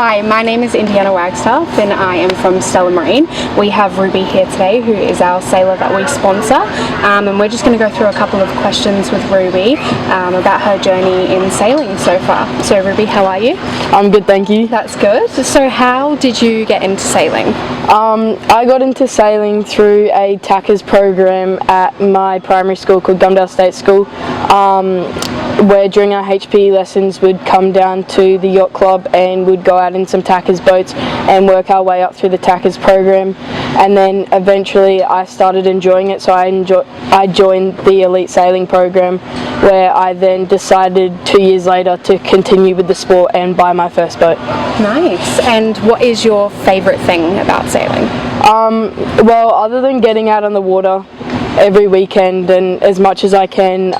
Hi, my name is Indiana Wagstaff and I am from Stella Marine. We have Ruby here today, who is our sailor that we sponsor, and we're just going to go through a couple of questions with Ruby about her journey in sailing so far. So Ruby, how are you? I'm good, thank you. That's good. So how did you get into sailing? I got into sailing through a TACA's program at my primary school called Gumdale State School, where during our HPE lessons we'd come down to the yacht club and we'd go out in some TACA's boats and work our way up through the TACA's program, and then eventually I started enjoying it, so I joined the elite sailing program, where I then decided 2 years later to continue with the sport and buy my first boat. Nice. And what is your favourite thing about sailing? Well, other than getting out on the water every weekend and as much as I can,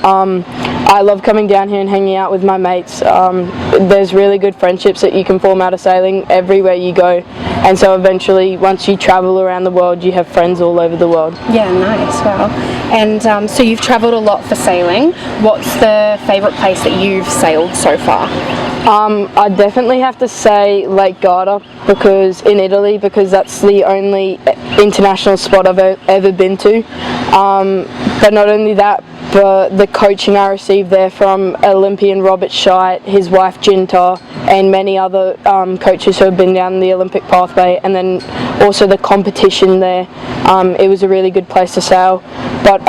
I love coming down here and hanging out with my mates. There's really good friendships that you can form out of sailing everywhere you go, and so eventually once you travel around the world you have friends all over the world. Yeah, nice. Wow. And so you've travelled a lot for sailing. What's the favourite place that you've sailed so far? I definitely have to say Lake Garda in Italy, because that's the only international spot I've ever been to. But not only that, but the coaching I received there from Olympian Robert Scheidt, his wife Ginta, and many other coaches who have been down the Olympic pathway, and then also the competition there. It was a really good place to sail. But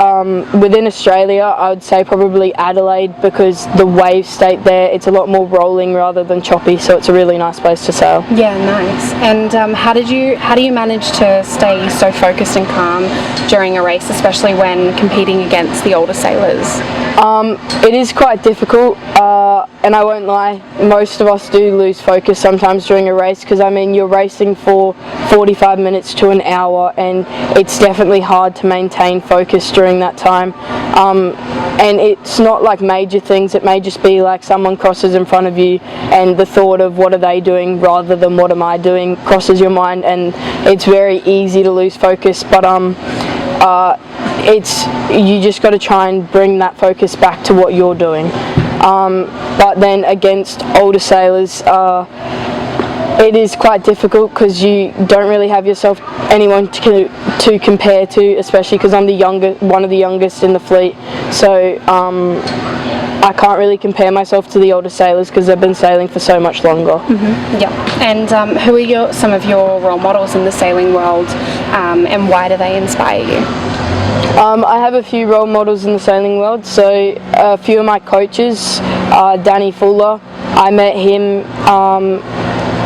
within Australia, I would say probably Adelaide, because the wave state there, it's a lot more rolling rather than choppy, so it's a really nice place to sail. Yeah, nice. And how do you manage to stay so focused and calm during a race, especially when competing against the older sailors? It is quite difficult, and I won't lie, most of us do lose focus sometimes during a race, because I mean you're racing for 45 minutes to an hour, and it's definitely hard to maintain focus during that time. And it's not like major things, it may just be like someone crosses in front of you and the thought of what are they doing rather than what am I doing crosses your mind, and it's very easy to lose focus, but you just got to try and bring that focus back to what you're doing. But then against older sailors, it is quite difficult because you don't really have anyone to compare to, especially because I'm one of the youngest in the fleet. So I can't really compare myself to the older sailors because they've been sailing for so much longer. Mm-hmm. Yeah. And who are some of your role models in the sailing world, and why do they inspire you? I have a few role models in the sailing world. So a few of my coaches, Danny Fuller, I met him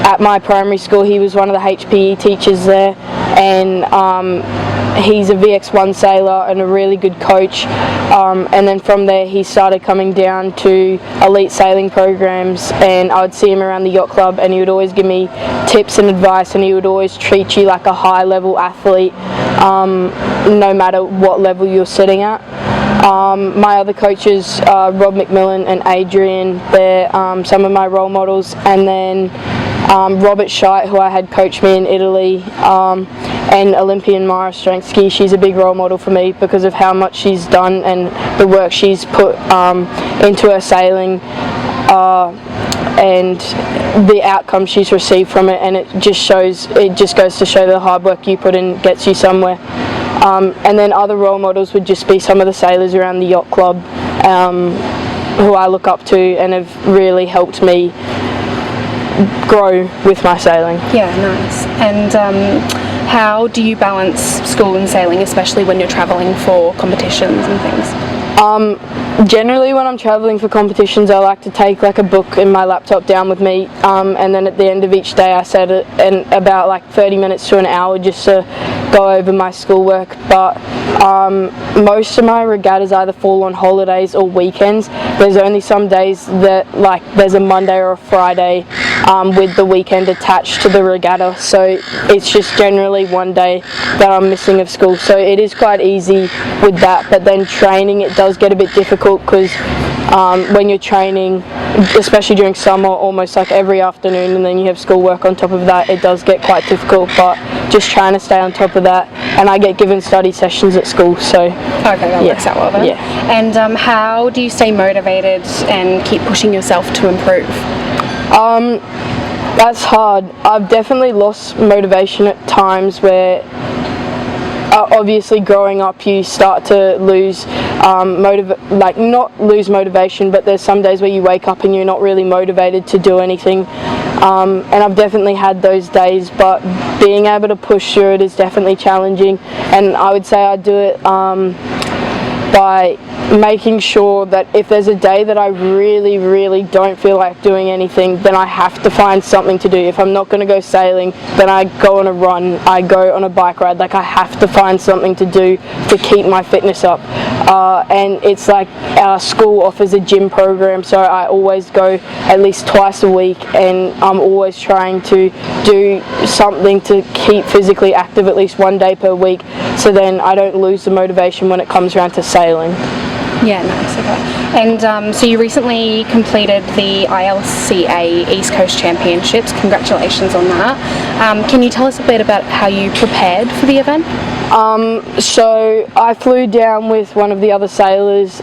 at my primary school. He was one of the HPE teachers there, and he's a VX1 sailor and a really good coach, and then from there he started coming down to elite sailing programs, and I would see him around the yacht club and he would always give me tips and advice, and he would always treat you like a high level athlete, no matter what level you're sitting at. My other coaches, Rob McMillan and Adrian, they're some of my role models, and then Robert Scheidt, who I had coached me in Italy, and Olympian Mara Strengski. She's a big role model for me because of how much she's done and the work she's put into her sailing, and the outcome she's received from it, and it just goes to show the hard work you put in gets you somewhere. And then other role models would just be some of the sailors around the yacht club, who I look up to and have really helped me grow with my sailing. Yeah, nice. And how do you balance school and sailing, especially when you're travelling for competitions and things? Generally when I'm travelling for competitions, I like to take like a book and my laptop down with me, and then at the end of each day I set it in about like 30 minutes to an hour just to go over my schoolwork. But most of my regattas either fall on holidays or weekends. There's only some days that like there's a Monday or a Friday with the weekend attached to the regatta, so it's just generally one day that I'm missing of school, so it is quite easy with that. But then training, it does get a bit difficult because when you're training, especially during summer, almost like every afternoon, and then you have schoolwork on top of that, it does get quite difficult, but just trying to stay on top of that. And I get given study sessions at school, so okay, that works out well then. Yeah. And how do you stay motivated and keep pushing yourself to improve? That's hard. I've definitely lost motivation at times where obviously growing up you start to lose not lose motivation, but there's some days where you wake up and you're not really motivated to do anything, and I've definitely had those days, but being able to push through it is definitely challenging, and I would say I do it by making sure that if there's a day that I really don't feel like doing anything, then I have to find something to do. If I'm not going to go sailing, then I go on a run, I go on a bike ride. Like, I have to find something to do to keep my fitness up, and it's like our school offers a gym program, so I always go at least twice a week, and I'm always trying to do something to keep physically active at least one day per week, so then I don't lose the motivation when it comes around to sailing. Yeah, nice, okay. And so you recently completed the ILCA East Coast Championships. Congratulations on that. Can you tell us a bit about how you prepared for the event? So I flew down with one of the other sailors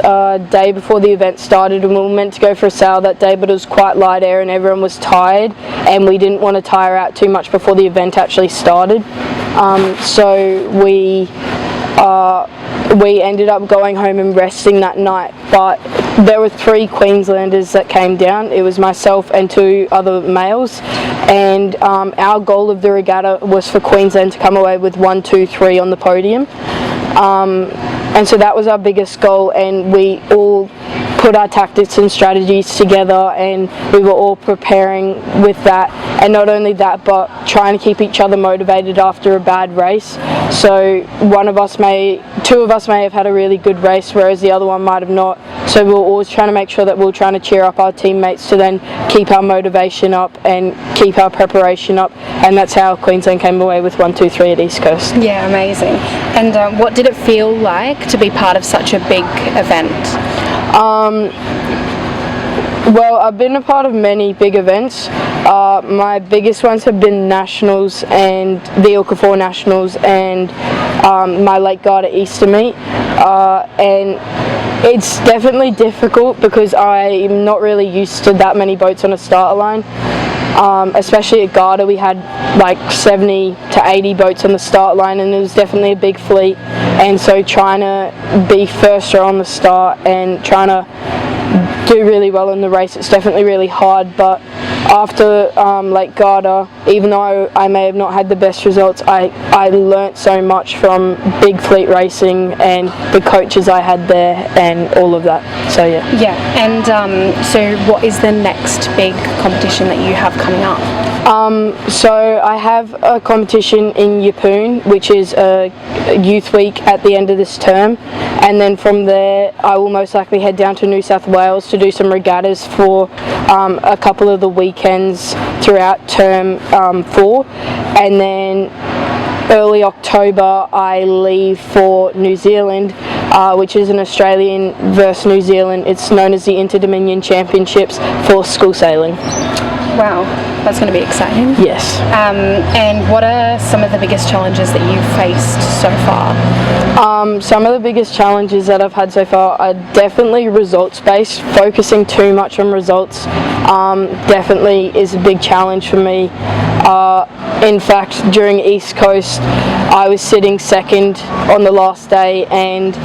day before the event started, and we were meant to go for a sail that day, but it was quite light air and everyone was tired, and we didn't want to tire out too much before the event actually started. So we ended up going home and resting that night, but there were 3 Queenslanders that came down. It was myself and 2 other males, and our goal of the regatta was for Queensland to come away with 1, 2, 3 on the podium, and so that was our biggest goal, and we all put our tactics and strategies together, and we were all preparing with that, and not only that, but trying to keep each other motivated after a bad race. So 2 of us may have had a really good race, whereas the other one might have not, so we were always trying to make sure that we were trying to cheer up our teammates to then keep our motivation up and keep our preparation up, and that's how Queensland came away with 1, 2, 3 at East Coast. Yeah, amazing. And what did it feel like to be part of such a big event? Well, I've been a part of many big events. My biggest ones have been nationals and the ILCA 4 nationals and my Lake Garda Easter meet, and it's definitely difficult because I'm not really used to that many boats on a starter line. Especially at Garda, we had like 70 to 80 boats on the start line, and it was definitely a big fleet, and so trying to be first row on the start and trying to do really well in the race, it's definitely really hard. But after Lake Garda, even though I may have not had the best results, I learnt so much from big fleet racing and the coaches I had there and all of that, so yeah. Yeah, and so what is the next big competition that you have coming up? So I have a competition in Yeppoon, which is a youth week at the end of this term, and then from there I will most likely head down to New South Wales to do some regattas for a couple of the weekends throughout term 4, and then early October I leave for New Zealand, which is an Australian versus New Zealand. It's known as the Inter-Dominion Championships for school sailing. Wow, that's going to be exciting. Yes. And what are some of the biggest challenges that you've faced so far? Some of the biggest challenges that I've had so far are definitely results-based. Focusing too much on results definitely is a big challenge for me. In fact, during East Coast, I was sitting second on the last day, and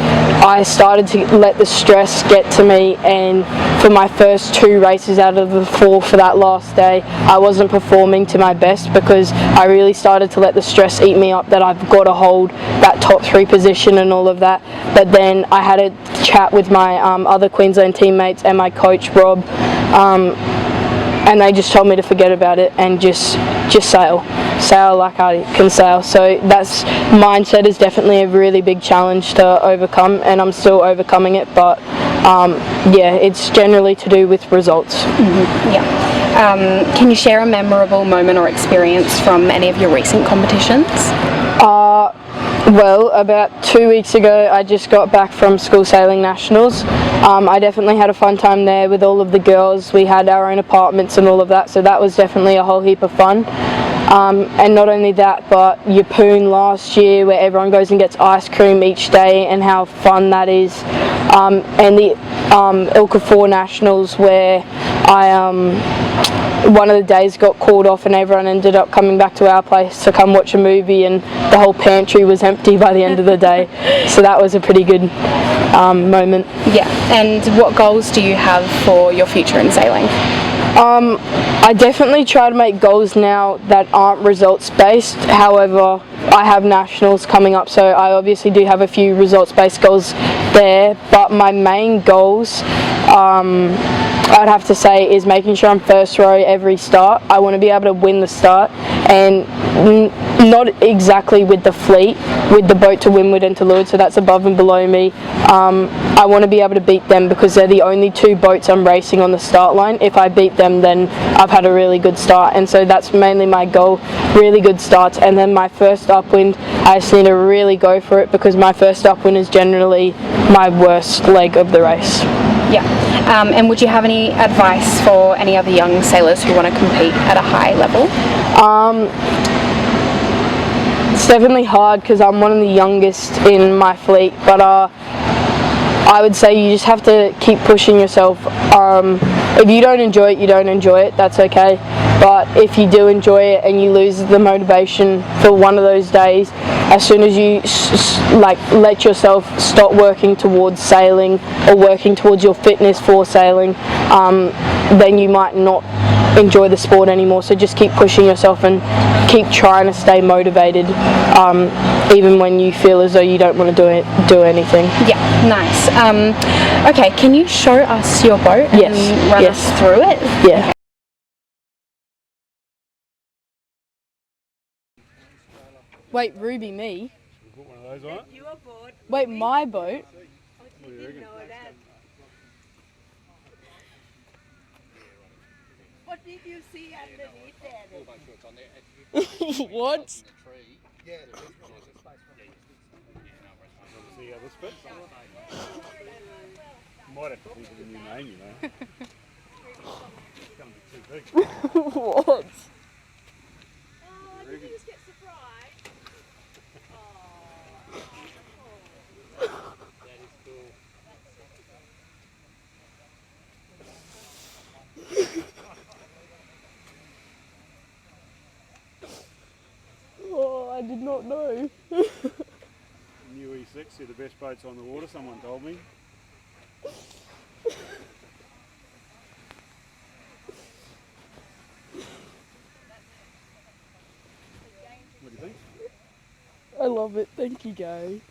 I started to let the stress get to me, and for my first 2 races out of the 4 for that last day, I wasn't performing to my best because I really started to let the stress eat me up that I've got to hold that top 3 position and all of that. But then I had a chat with my other Queensland teammates and my coach Rob, and they just told me to forget about it and just sail like I can sail. So that's mindset is definitely a really big challenge to overcome, and I'm still overcoming it, but yeah, it's generally to do with results. Mm-hmm. Yeah. Can you share a memorable moment or experience from any of your recent competitions? Well, about 2 weeks ago I just got back from school sailing nationals. I definitely had a fun time there with all of the girls. We had our own apartments and all of that, so that was definitely a whole heap of fun. And not only that, but Yeppoon last year, where everyone goes and gets ice cream each day, and how fun that is. And the ILCA 4 nationals, where I one of the days got called off and everyone ended up coming back to our place to come watch a movie, and the whole pantry was empty by the end of the day. So that was a pretty good moment. Yeah, and what goals do you have for your future in sailing? I definitely try to make goals now that aren't results based. However, I have nationals coming up, so I obviously do have a few results based goals there, but my main goals I'd have to say is making sure I'm first row every start. I want to be able to win the start, and not exactly with the fleet, with the boat to windward and to leeward, so that's above and below me. I want to be able to beat them because they're the only two boats I'm racing on the start line. If I beat them, then I've had a really good start, and so that's mainly my goal, really good starts. And then my first upwind, I just need to really go for it because my first upwind is generally my worst leg of the race. Yeah, and would you have any advice for any other young sailors who want to compete at a high level? It's definitely hard because I'm one of the youngest in my fleet, but I would say you just have to keep pushing yourself. If you don't enjoy it, you don't enjoy it, that's okay. But if you do enjoy it and you lose the motivation for one of those days, as soon as you let yourself stop working towards sailing or working towards your fitness for sailing, then you might not enjoy the sport anymore. So just keep pushing yourself and keep trying to stay motivated, even when you feel as though you don't want to do anything. Yeah, nice. Okay, can you show us your boat and run us through it? Yeah. Okay. Wait, Ruby, me? Put one of those on. Wait, my boat? What do you reckon? What did you see underneath there? What? See how this fits? Might have to think of a new name, you know. It's going to be too big. What? Oh, did you just get surprised? That is cool. Oh, I did not know. New E6, they're the best boats on the water, someone told me. What do you think? I love it. Thank you, Gary.